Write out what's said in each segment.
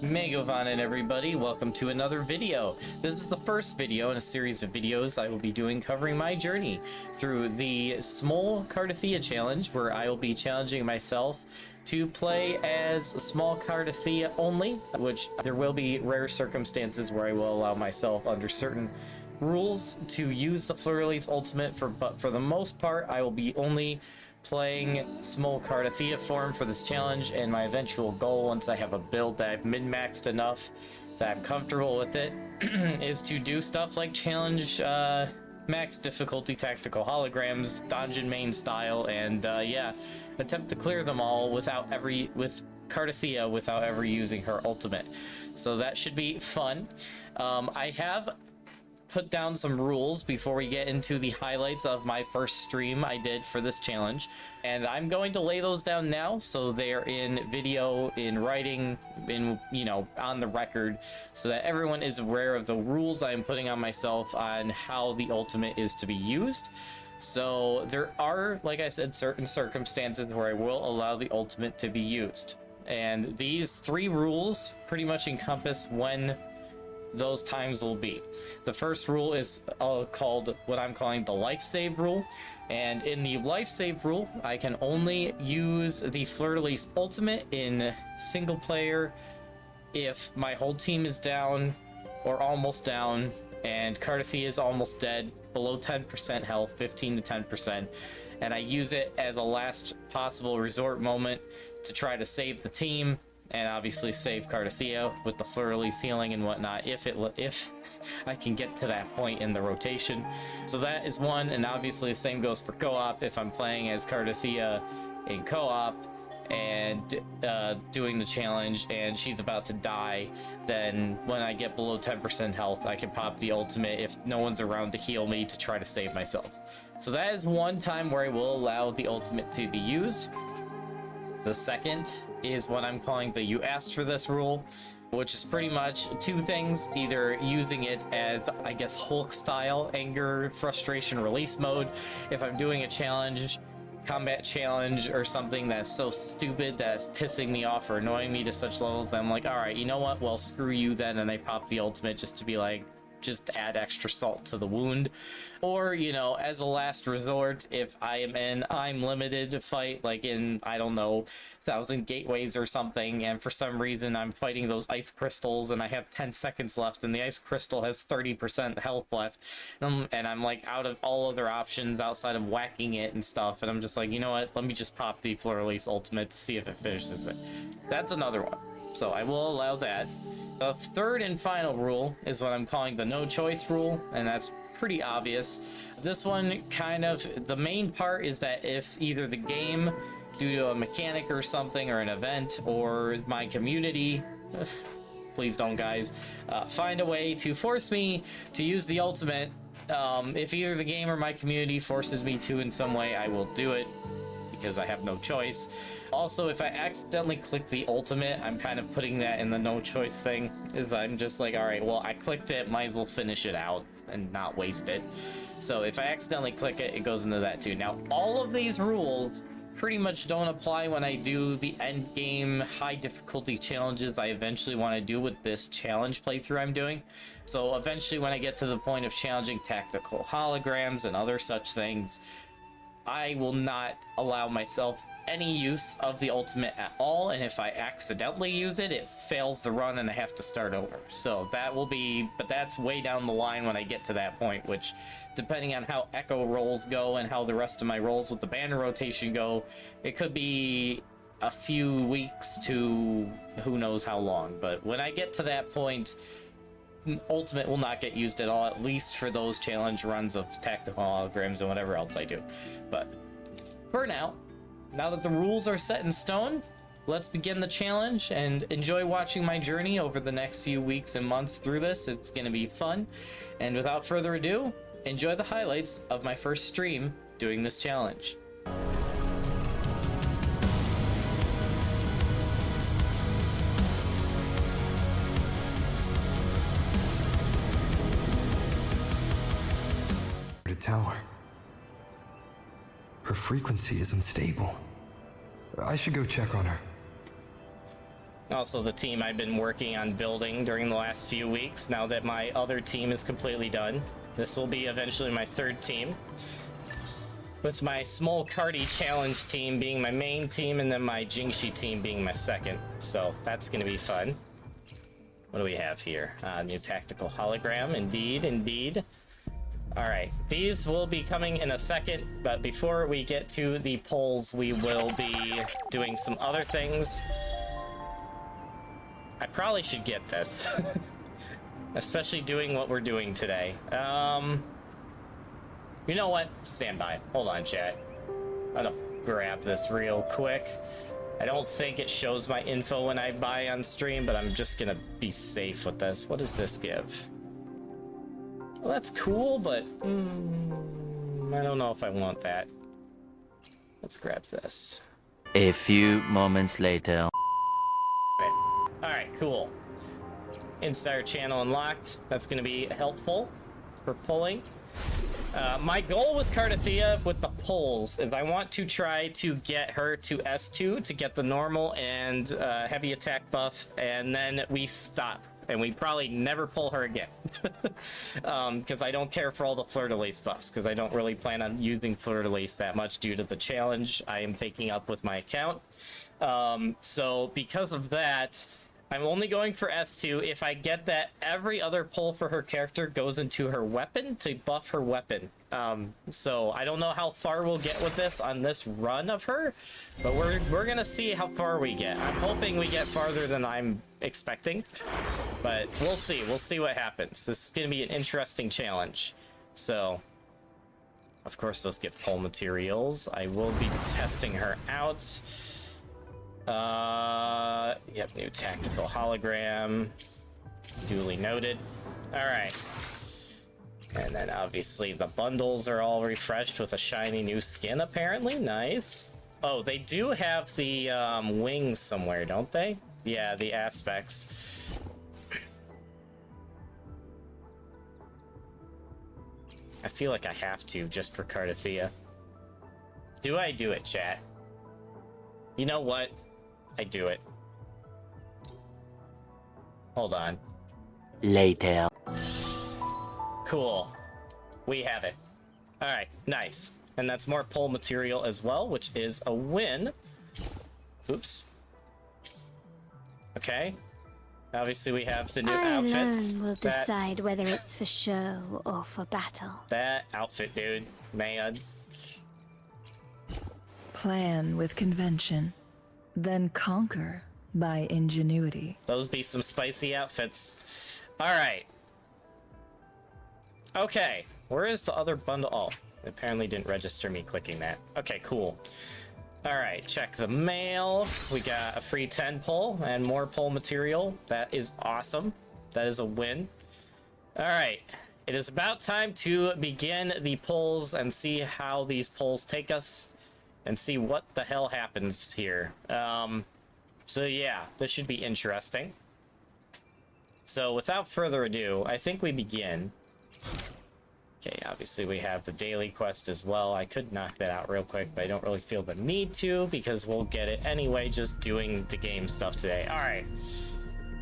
Govannen, everybody, welcome to another video. This is the first video in a series of videos I will be doing covering my journey through the Smol Cartethyia challenge, where I will be challenging myself to play as Smol Cartethyia-only, which there will be rare circumstances where I will allow myself under certain rules to use the Fleur-de-Lis's ultimate, but for the most part I will be only playing Smol Cartethyia form for this challenge, and my eventual goal, once I have a build that I've min-maxed enough that I'm comfortable with it, is to do stuff like challenge max difficulty tactical holograms, dungeon main style, and yeah, attempt to clear them all with Cartethyia without ever using her ultimate. So that should be fun. I have put down some rules before we get into the highlights of my first stream I did for this challenge, and I'm going to lay those down now so they're in video, in writing, on the record, so that everyone is aware of the rules I'm putting on myself on how the ultimate is to be used. So there are, like I said, certain circumstances where I will allow the ultimate to be used, and these three rules pretty much encompass when those times will be. The first rule is called what I'm calling the life save rule, and in the life save rule I can only use the Fleur-de-Lis ultimate in single player if my whole team is down or almost down and Cartethyia is almost dead, below 10% health, 15 to 10%, and I use it as a last possible resort moment to try to save the team, and obviously save Cartethyia with the Fleur-de-Lis healing and whatnot if I can get to that point in the rotation. So that is one, and obviously the same goes for co-op. If I'm playing as Cartethyia in co-op and doing the challenge and she's about to die, then when I get below 10% health I can pop the ultimate if no one's around to heal me to try to save myself. So that is one time where I will allow the ultimate to be used. The second is what I'm calling the you asked for this rule, which is pretty much two things: either using it as, I guess, Hulk style anger, frustration, release mode if I'm doing a challenge, combat challenge, or something that's so stupid that's pissing me off or annoying me to such levels that I'm like, all right, you know what, well, screw you then, and I pop the ultimate just to be like, just add extra salt to the wound. Or, as a last resort, if I'm limited to fight, like in, I don't know, 1,000 gateways or something, and for some reason I'm fighting those ice crystals and I have 10 seconds left and the ice crystal has 30% health left, and I'm like out of all other options outside of whacking it and stuff, and I'm just like, you know what, let me just pop the Fleur-de-Lis ultimate to see if it finishes it. That's another one, so I will allow that. The third and final rule is what I'm calling the no choice rule, and that's pretty obvious. This one, kind of, the main part is that if either the game, due to a mechanic or something, or an event, or my community, please don't guys, find a way to force me to use the ultimate, if either the game or my community forces me to in some way, I will do it, because I have no choice. Also, if I accidentally click the ultimate, I'm kind of putting that in the no choice thing, is I'm just like, all right, well, I clicked it, might as well finish it out and not waste it. So if I accidentally click it, it goes into that too. Now, all of these rules pretty much don't apply when I do the end game high difficulty challenges I eventually want to do with this challenge playthrough I'm doing. So eventually, when I get to the point of challenging tactical holograms and other such things, I will not allow myself any use of the ultimate at all, and if I accidentally use it, it fails the run and I have to start over. So that will be, but that's way down the line when I get to that point, which, depending on how echo rolls go and how the rest of my rolls with the banner rotation go, it could be a few weeks to who knows how long. But when I get to that point, ultimate will not get used at all, at least for those challenge runs of tactical holograms and whatever else I do. But for now that the rules are set in stone, let's begin the challenge and enjoy watching my journey over the next few weeks and months through this. It's going to be fun, and without further ado, enjoy the highlights of my first stream doing this challenge. Tower. Her frequency is unstable. I should go check on her. Also the team I've been working on building during the last few weeks, now that my other team is completely done. This will be eventually my third team, with my Smol Carty challenge team being my main team, and then my Jingxi team being my second. So that's going to be fun. What do we have here? New tactical hologram. Indeed, indeed. All right, these will be coming in a second, but before we get to the polls, we will be doing some other things. I probably should get this, especially doing what we're doing today. You know what? Stand by. Hold on, chat. I'm gonna grab this real quick. I don't think it shows my info when I buy on stream, but I'm just gonna be safe with this. What does this give? Well, that's cool, but I don't know if I want that. Let's grab this. A few moments later. Alright, cool. Insider channel unlocked. That's gonna be helpful for pulling. My goal with Cartethyia with the pulls is I want to try to get her to S2 to get the normal and heavy attack buff, and then we stop. And we probably never pull her again. Because I don't care for all the fleur-de-lis buffs, because I don't really plan on using fleur-de-lis that much due to the challenge I am taking up with my account. So because of that, I'm only going for S2. If I get that, every other pull for her character goes into her weapon to buff her weapon. So I don't know how far we'll get with this on this run of her, but we're gonna see how far we get. I'm hoping we get farther than I'm expecting, but we'll see. We'll see what happens. This is gonna be an interesting challenge. So, of course, those get pull materials. I will be testing her out. Yep, new tactical hologram. Duly noted. Alright. And then obviously the bundles are all refreshed with a shiny new skin, apparently. Nice. Oh, they do have the wings somewhere, don't they? Yeah, the aspects. I feel like I have to, just for Cartethyia. Do I do it, chat? You know what? I do it. Hold on. Later. Cool. We have it. Alright, nice. And that's more pull material as well, which is a win. Oops. Okay. Obviously we have the new outfits. Alone will decide whether it's for show or for battle. That outfit, dude. Man. Plan with convention, then conquer by ingenuity. Those be some spicy outfits. Alright. Okay. Where is the other bundle? Oh, it apparently didn't register me clicking that. Okay, cool. Alright, check the mail. We got a free 10 pull and more pull material. That is awesome. That is a win. Alright. It is about time to begin the pulls and see how these pulls take us and see what the hell happens here. So yeah, this should be interesting. So without further ado, I think we begin. Okay, obviously we have the daily quest as well. I could knock that out real quick, but I don't really feel the need to because we'll get it anyway just doing the game stuff today. Alright.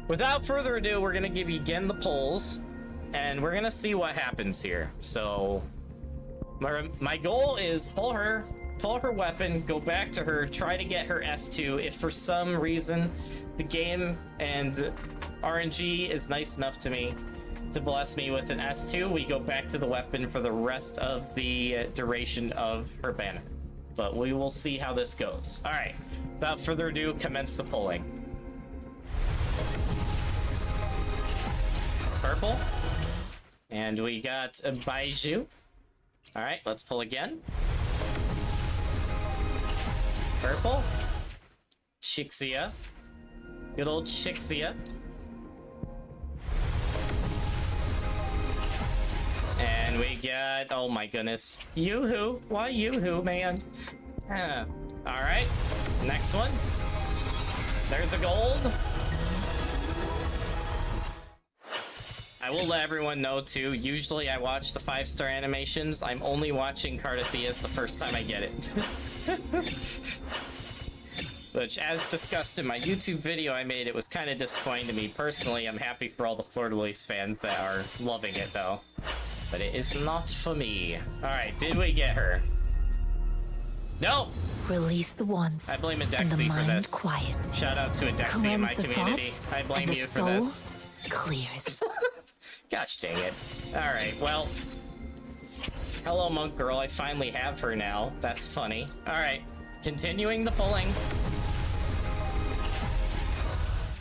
Without further ado, we're gonna begin the polls, and we're gonna see what happens here. So, my goal is pull her weapon, go back to her, try to get her S2. If for some reason the game and RNG is nice enough to me to bless me with an S2, we go back to the weapon for the rest of the duration of her banner. But we will see how this goes. All right, without further ado, commence the pulling. Purple. And we got a Baiju. All right, let's pull again. Purple. Chixia. Good old Chixia. And we got, oh my goodness, Yoo-hoo. Why Yoo-hoo, man? All right, next one. There's a gold. I will let everyone know too, usually I watch the 5-star animations. I'm only watching Cartethyia the first time I get it. which, as discussed in my YouTube video I made, it was kind of disappointing to me personally. I'm happy for all the Fleur-de-Lis fans that are loving it, though. But it is not for me. Alright, did we get her? No! Release the wands. I blame and the Adexi for mind this. quiets. Shout out to Adexi in my Cleanse the community. thoughts, I blame and the you for soul this. clears. Gosh dang it. Alright, well. Hello, Monk Girl. I finally have her now. That's funny. Alright, continuing the pulling.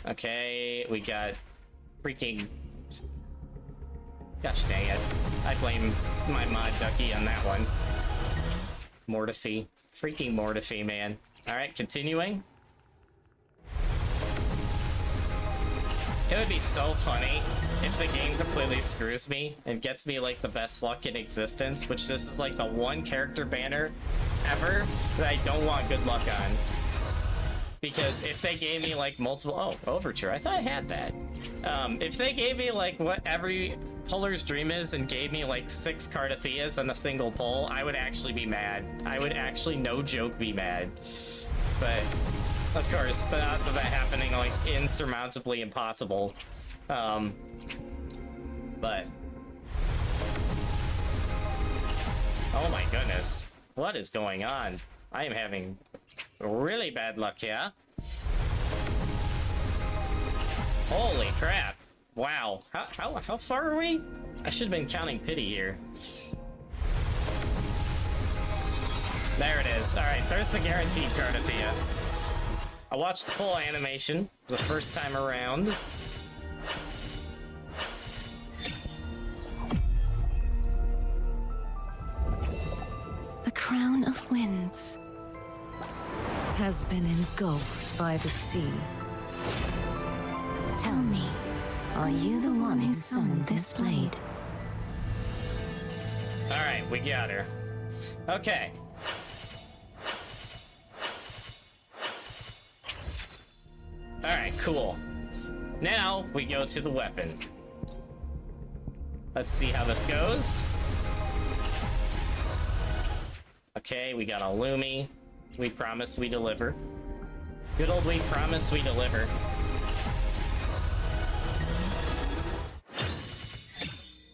Okay, we got freaking... Gosh dang it. I blame my mod ducky on that one. Mortify. Freaking Mortify, man. Alright, continuing. It would be so funny if the game completely screws me and gets me like the best luck in existence, which this is like the one character banner ever that I don't want good luck on. Because if they gave me like multiple... Oh, Overture. I thought I had that. If they gave me like what every puller's dream is and gave me like 6 Cartethias on a single pull, I would actually be mad. I would actually, no joke, be mad. But, of course, the odds of that happening are like insurmountably impossible. But... Oh my goodness. What is going on? I am having really bad luck here. Holy crap. Wow. How far are we? I should have been counting pity here. There it is. Alright, there's the guaranteed Cartethyia. I watched the full animation the first time around. The crown of winds Has been engulfed by the sea. Tell me, are you the one who summoned this blade? Alright, we got her. Okay. Alright, cool. Now, we go to the weapon. Let's see how this goes. Okay, we got a Lumi. We promise we deliver. Good old we promise we deliver.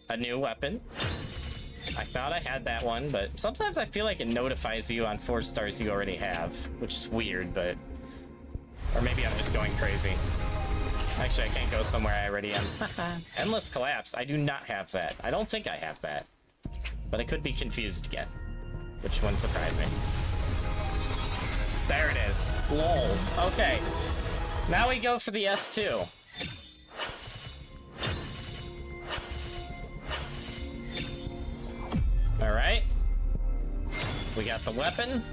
A new weapon. I thought I had that one, but sometimes I feel like it notifies you on 4 stars you already have, which is weird, but... Or maybe I'm just going crazy. Actually, I can't go somewhere I already am. Endless Collapse. I do not have that. I don't think I have that. But I could be confused again. Which wouldn't surprise me. There it is. Lol. Okay. Now we go for the S2. Alright. We got the weapon.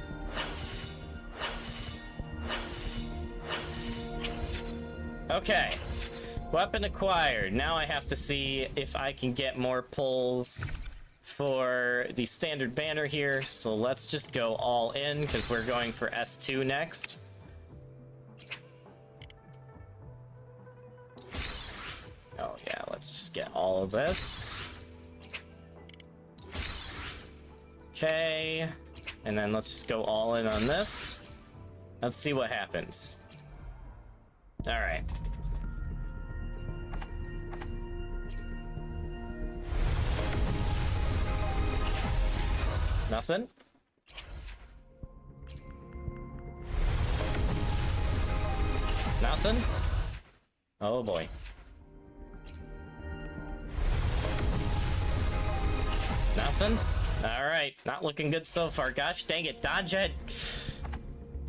Okay. Weapon acquired. Now I have to see if I can get more pulls for the standard banner here. So let's just go all in, because we're going for S2 next. Oh yeah, let's just get all of this. Okay. And then let's just go all in on this. Let's see what happens. Alright. Nothing? Nothing? Oh boy. Nothing? Alright, not looking good so far. Gosh dang it, dodge it!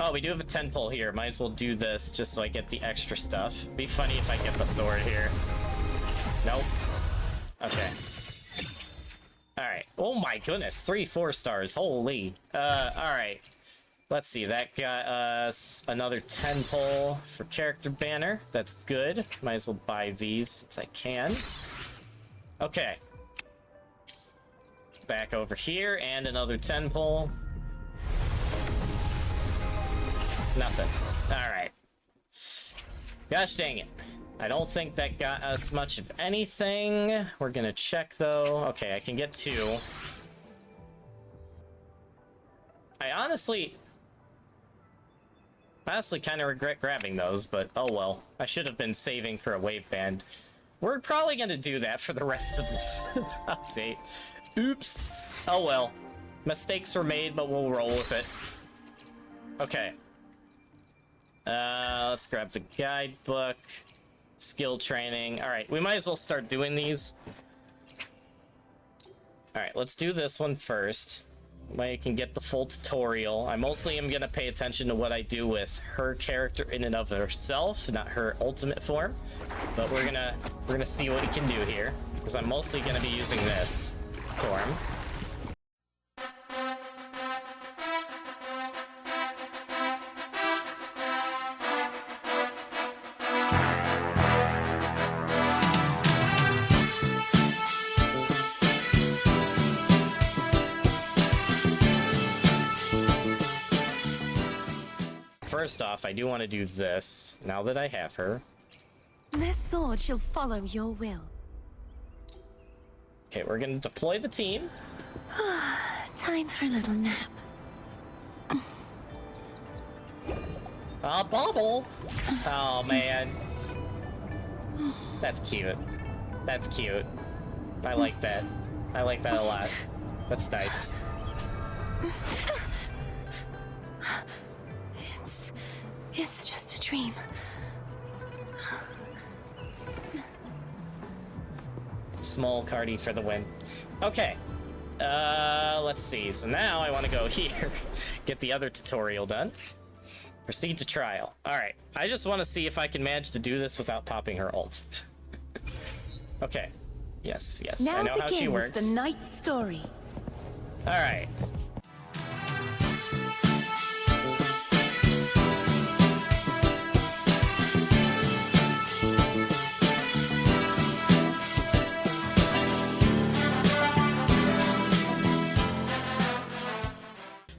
Oh, we do have a 10 pull here. Might as well do this just so I get the extra stuff. Be funny if I get the sword here. Nope. Okay. Alright. Oh my goodness, 3 4 stars. Holy. Alright. Let's see, that got us another 10 pull for character banner. That's good. Might as well buy these since I can. Okay. Back over here, and another 10 pull. Nothing. Alright. Gosh dang it. I don't think that got us much of anything. We're gonna check, though. Okay, I can get 2. I honestly kind of regret grabbing those, but oh well. I should have been saving for a wave band. We're probably going to do that for the rest of this update. Oops. Oh well. Mistakes were made, but we'll roll with it. Okay. Let's grab the guidebook. Skill training. Alright, we might as well start doing these. Alright, let's do this one first. I can get the full tutorial. I mostly am going to pay attention to what I do with her character in and of herself, not her ultimate form. But we're gonna see what we can do here, because I'm mostly going to be using this form. First off, I do want to do this, now that I have her. This sword shall follow your will. Okay, we're going to deploy the team. Time for a little nap. Bobble! Oh, man. That's cute. That's cute. I like that. I like that a lot. That's nice. It's just a dream. Smol Cardi for the win. Okay. Let's see. So now I want to go here. Get the other tutorial done. Proceed to trial. Alright. I just want to see if I can manage to do this without popping her ult. Okay. Yes, yes. Now I know how she begins works. the knight's story. Alright.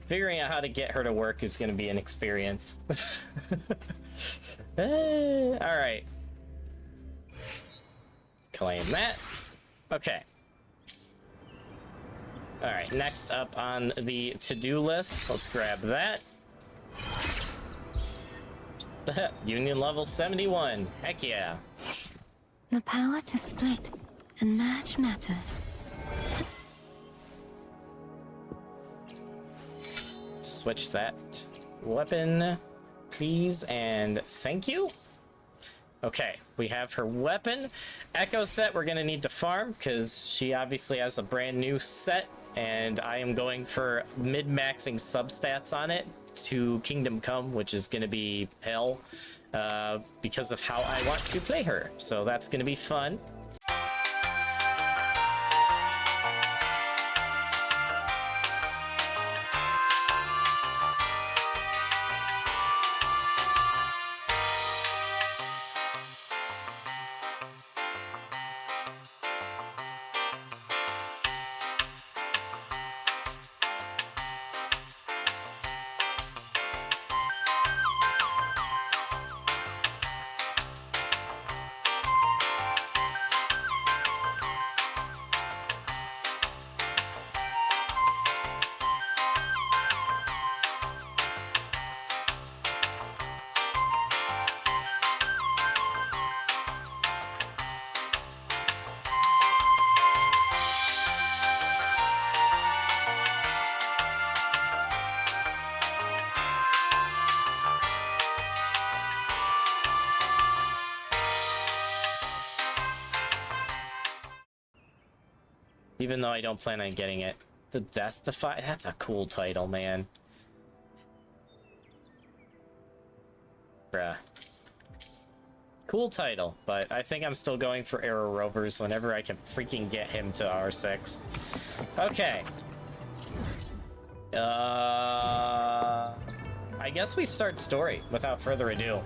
Figuring out how to get her to work is going to be an experience. Alright. Claim that. Okay. Alright, next up on the to-do list, let's grab that. Union level 71. Heck yeah. The power to split and merge matter. Switch that weapon, please, and thank you. Okay, we have her weapon. Echo set we're gonna need to farm, because she obviously has a brand new set, and I am going for mid-maxing substats on it to Kingdom Come, which is gonna be hell, because of how I want to play her. So that's gonna be fun. Even though I don't plan on getting it. The Death Defy? That's a cool title, man. Bruh. Cool title, but I think I'm still going for Arrow Rovers whenever I can freaking get him to R6. Okay. I guess we start story without further ado.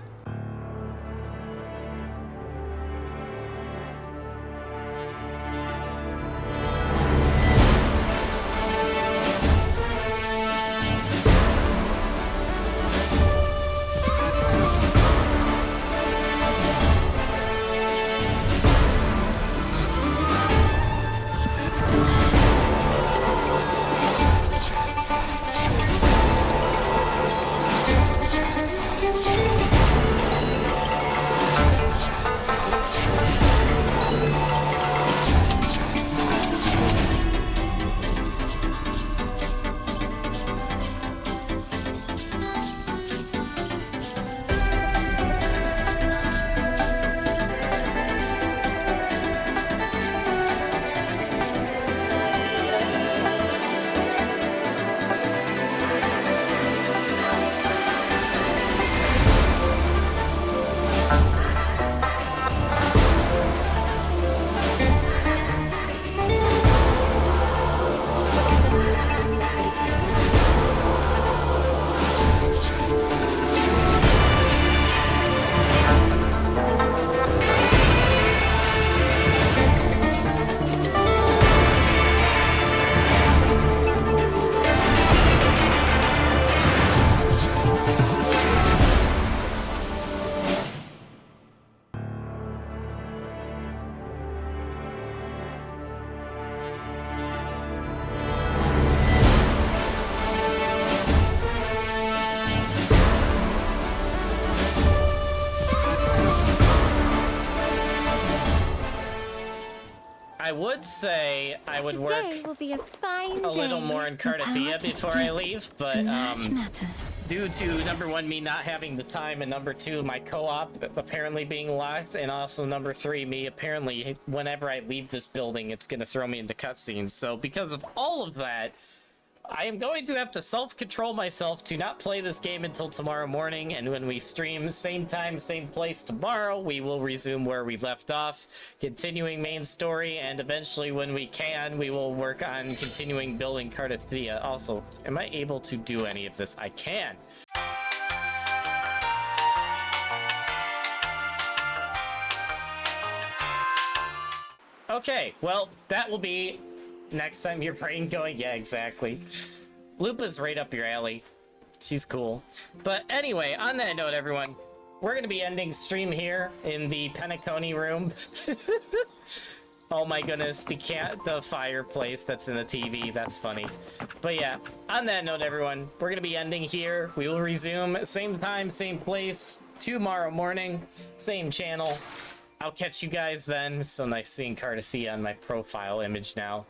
I would say I would work Today will be a fine a little day. more in The power Cartethyia to before I speak leave, but large matter. due to number one, me not having the time, and number two, my co-op apparently being locked, and also number three, me apparently whenever I leave this building, it's gonna throw me into cutscenes. So because of all of that, I am going to have to self-control myself to not play this game until tomorrow morning, and when we stream same time, same place tomorrow, we will resume where we left off, continuing main story, and eventually when we can, we will work on continuing building Cartethyia. Also, am I able to do any of this? I can! Okay, well, that will be next time your brain going, yeah, exactly. Lupa's right up your alley. She's cool. But anyway, on that note, everyone, we're going to be ending stream here in the Penacony room. Oh my goodness, the fireplace that's in the TV, that's funny. But yeah, on that note, everyone, we're going to be ending here. We will resume same time, same place, tomorrow morning, same channel. I'll catch you guys then. It's so nice seeing Cartethyia on my profile image now.